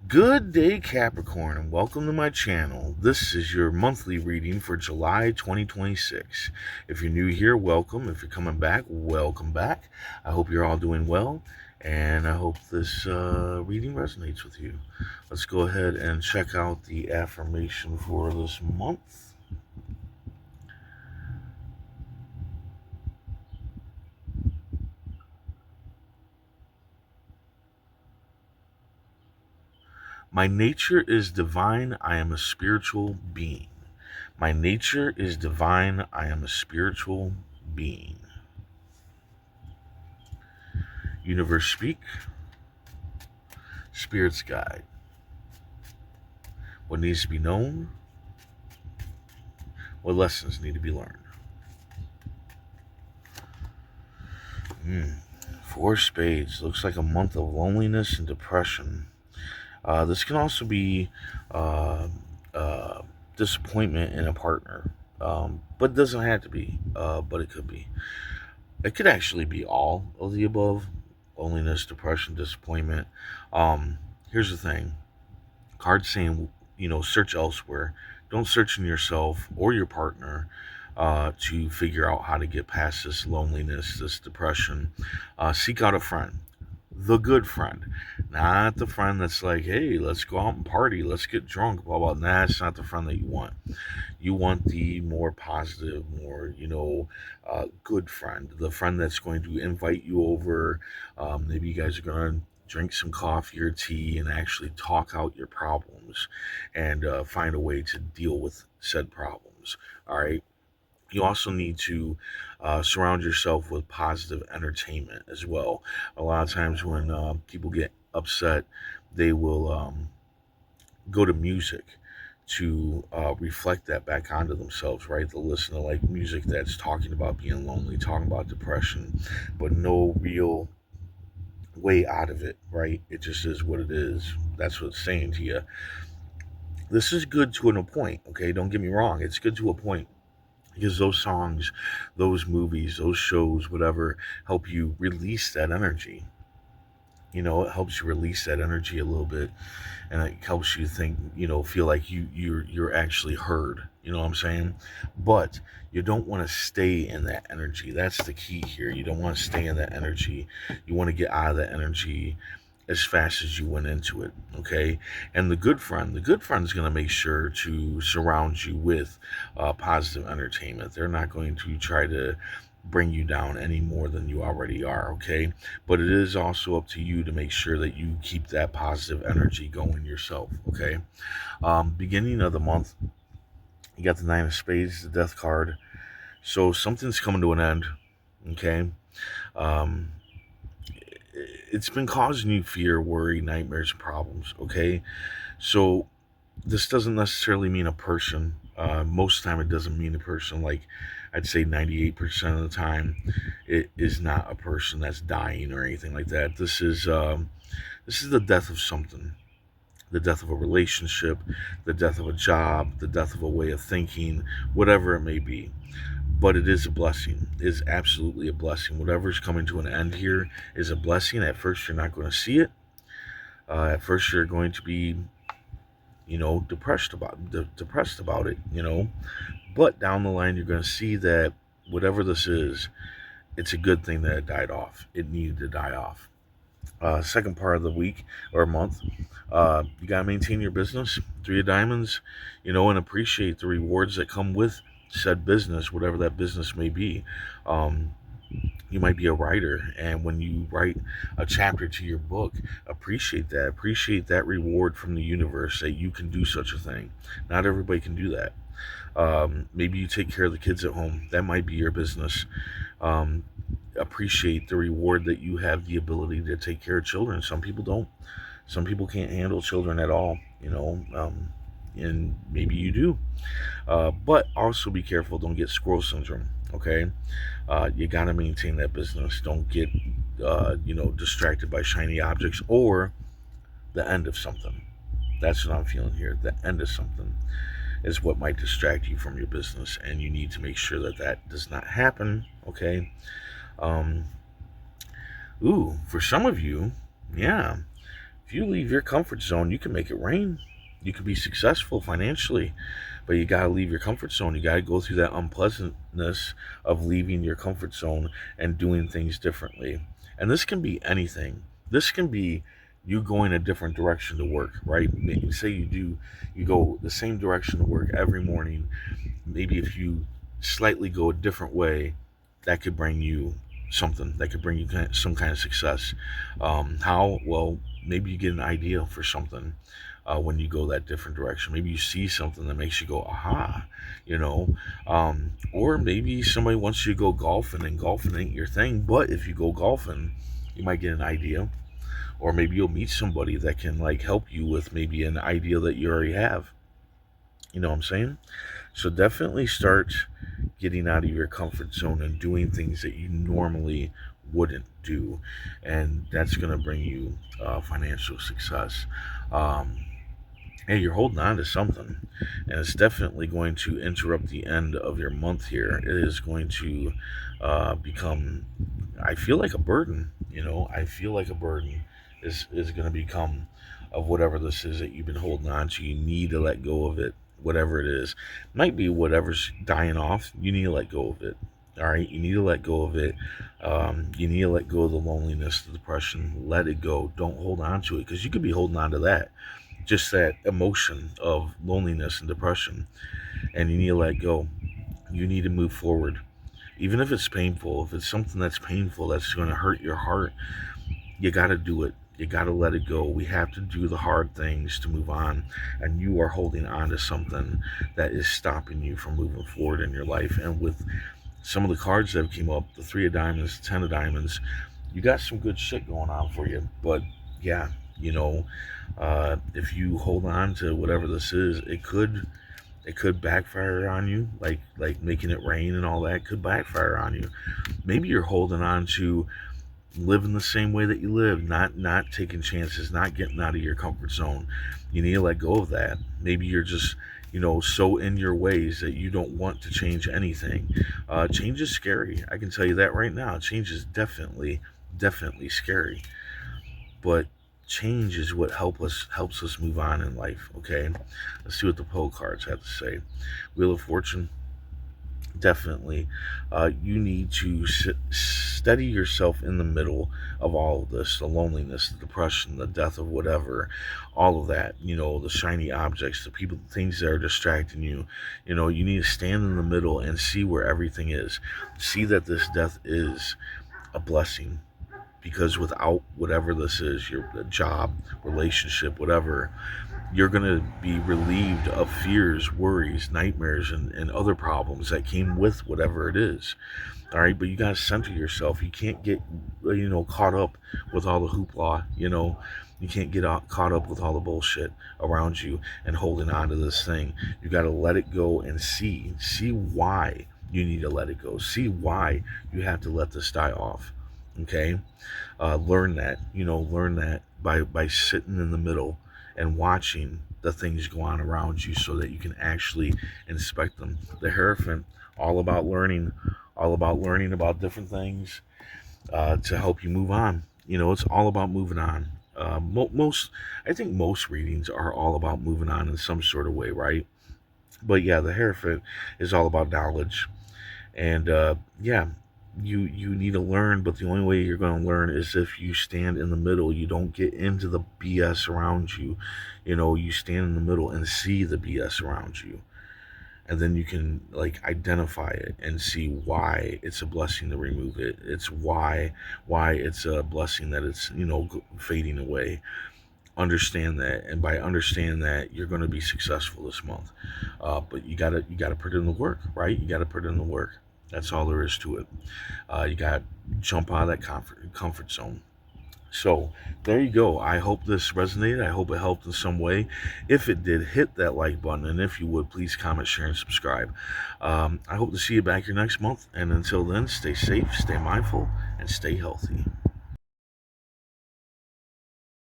Good day, Capricorn, and welcome to my channel. This is your monthly reading for July 2026. If you're new here, welcome. If you're coming back, welcome back. I hope you're all doing well, and I hope this reading resonates with you. Let's go ahead and check out the affirmation for this month. My nature is divine. I am a spiritual being. My nature is divine. I am a spiritual being. Universe speak. Spirit's guide. What needs to be known? What lessons need to be learned? Four spades. Looks like a month of loneliness and depression. This can also be disappointment in a partner, but it doesn't have to be, but it could be. It could actually be all of the above: loneliness, depression, disappointment. Here's the thing: cards saying, search elsewhere. Don't search in yourself or your partner to figure out how to get past this loneliness, this depression. Seek out a friend, the good friend, not the friend that's like, hey, let's go out and party, let's get drunk, blah blah. Nah, that's not the friend that you want. You want the more positive, more good friend, the friend that's going to invite you over. Maybe you guys are going to drink some coffee or tea and actually talk out your problems and find a way to deal with said problems. All right. You also need to surround yourself with positive entertainment as well. A lot of times when people get upset, they will go to music to reflect that back onto themselves, right? They'll listen to like music that's talking about being lonely, talking about depression, but no real way out of it, right? It just is what it is. That's what it's saying to you. This is good to a point, okay? Don't get me wrong. It's good to a point because those songs, those movies, those shows, whatever, help you release that energy. It helps you release that energy a little bit, and it helps you think, feel like you're actually heard. You know what I'm saying? But you don't want to stay in that energy. That's the key here. You don't want to stay in that energy. You want to get out of that energy as fast as you went into it. Okay. And the good friend is going to make sure to surround you with positive entertainment. They're not going to try to bring you down any more than you already are. Okay. But it is also up to you to make sure that you keep that positive energy going yourself. Okay. Beginning of the month, you got the Nine of Spades, the Death card. So something's coming to an end. Okay. Um, it's been causing you fear, worry, nightmares, problems. Okay. So this doesn't necessarily mean a person. Most of the time, it doesn't mean a person. Like I'd say 98% of the time, it is not a person that's dying or anything like that. This is the death of something, the death of a relationship, the death of a job, the death of a way of thinking, whatever it may be. But it is a blessing. It is absolutely a blessing. Whatever's coming to an end here is a blessing. At first, you're not going to see it. At first, you're going to be, depressed about it. But down the line, you're going to see that whatever this is, it's a good thing that it died off. It needed to die off. Second part of the week or month, you got to maintain your business. Three of Diamonds, and appreciate the rewards that come with said business, whatever that business may be. Um, you might be a writer, and when you write a chapter to your book, appreciate that reward from the universe that you can do such a thing. Not everybody can do that. Maybe you take care of the kids at home. That might be your business. um, Appreciate the reward that you have the ability to take care of children. Some people don't. Some people can't handle children at all, and maybe you do. But also be careful, don't get squirrel syndrome. Okay. You got to maintain that business. Don't get distracted by shiny objects or the end of something. That's what I'm feeling here. The end of something is what might distract you from your business, and you need to make sure that that does not happen. Okay. um for some of you, yeah, If you leave your comfort zone, you can make it rain. You can be successful financially, but you got to leave your comfort zone. You got to go through that unpleasantness of leaving your comfort zone and doing things differently. And this can be anything. This can be you going a different direction to work, right? Maybe say you go the same direction to work every morning. Maybe if you slightly go a different way, that could bring you something. That could bring you some kind of success. How? Well, maybe you get an idea for something when you go that different direction. Maybe you see something that makes you go, aha, you know. Or maybe somebody wants you to go golfing, and golfing ain't your thing. But if you go golfing, you might get an idea, or maybe you'll meet somebody that can like help you with maybe an idea that you already have. You know what I'm saying? So definitely start getting out of your comfort zone and doing things that you normally wouldn't do, and that's going to bring you financial success. Um, and you're holding on to something, and it's definitely going to interrupt the end of your month here. It is going to become, I feel like a burden. I feel like a burden is going to become of whatever this is that you've been holding on to. You need to let go of it, whatever it is. Might be whatever's dying off. You need to let go of it. All right, you need to let go of it. You need to let go of the loneliness, the depression. Let it go. Don't hold on to it, because you could be holding on to that, just that emotion of loneliness and depression, and you need to let go. You need to move forward, even if it's painful. If it's something that's painful, that's going to hurt your heart, you got to do it. You got to let it go. We have to do the hard things to move on. And you are holding on to something that is stopping you from moving forward in your life. And with some of the cards that came up, the 3 of diamonds, 10 of diamonds, you got some good shit going on for you. But yeah, if you hold on to whatever this is, it could backfire on you, like making it rain and all that could backfire on you. Maybe you're holding on to living the same way that you live, not taking chances, not getting out of your comfort zone. You need to let go of that. Maybe you're just so in your ways that you don't want to change anything. Change is scary. I can tell you that right now. Change is definitely scary, but change is what helps us move on in life. Okay, let's see what the Poe cards have to say. Wheel of Fortune. Definitely, you need to steady yourself in the middle of all of this, the loneliness, the depression, the death of whatever, all of that. The shiny objects, the people, things that are distracting you. You need to stand in the middle and see where everything is. See that this death is a blessing, because without whatever this is, your job, relationship, whatever, you're going to be relieved of fears, worries, nightmares, and other problems that came with whatever it is. All right, but you got to center yourself. You can't get, caught up with all the hoopla. You can't get caught up with all the bullshit around you and holding on to this thing. You got to let it go and see why you need to let it go. See why you have to let this die off. Okay, learn that by sitting in the middle and watching the things go on around you, so that you can actually inspect them. The Hierophant, all about learning about different things to help you move on. It's all about moving on. I think most readings are all about moving on in some sort of way, right? But yeah, the Hierophant is all about knowledge, and yeah, you need to learn, but the only way you're going to learn is if you stand in the middle. You don't get into the BS around you. You stand in the middle and see the BS around you, and then you can like identify it and see why it's a blessing to remove it. It's why it's a blessing that it's fading away. Understand that, and by understanding that, you're going to be successful this month. But you gotta put in the work, right? You gotta put in the work. That's all there is to it. You got to jump out of that comfort zone. So there you go. I hope this resonated. I hope it helped in some way. If it did, hit that like button. And if you would, please comment, share, and subscribe. I hope to see you back here next month. And until then, stay safe, stay mindful, and stay healthy.